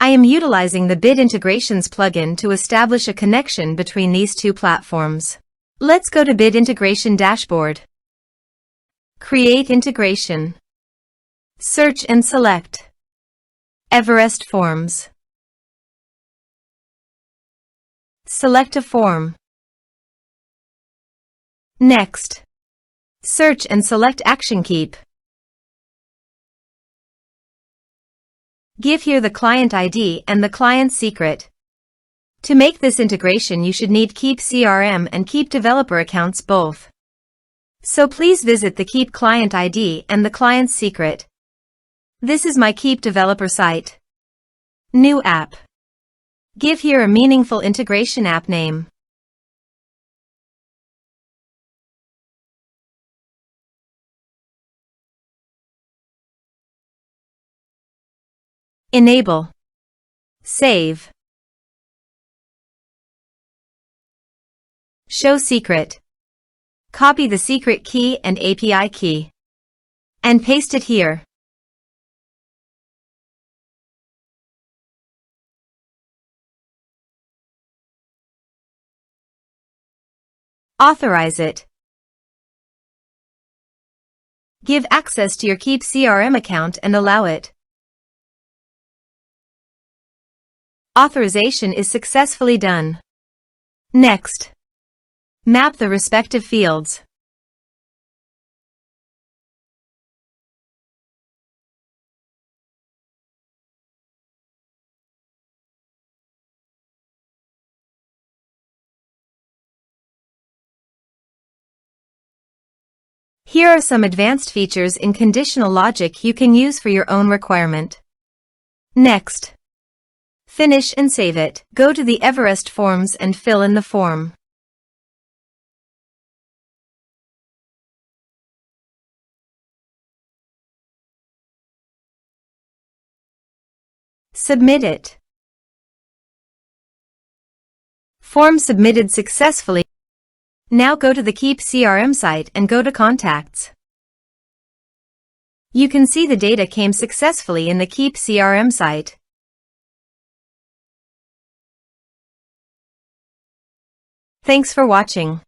I am utilizing the Bit Integrations plugin to establish a connection between these two platforms. Let's go to Bit Integration Dashboard. Create integration. Search and select Everest Forms. Select a form. Next, search and select Action Keap. Give here the client ID and the client secret. To make this integration, you should need Keap CRM and Keap developer accounts both. So please visit the Keap client ID and the client secret. This is my Keap developer site. New app. Give here a meaningful integration app name. Enable. Save. Show secret. Copy the secret key and API key. And paste it here. Authorize it. Give access to your Keap CRM account and allow it. Authorization is successfully done. Next, map the respective fields. Here are some advanced features in conditional logic you can use for your own requirement. Next, finish and save it. Go to the Everest Forms and fill in the form. Submit it. Form submitted successfully. Now go to the Keap CRM site and go to Contacts. You can see the data came successfully in the Keap CRM site. Thanks for watching.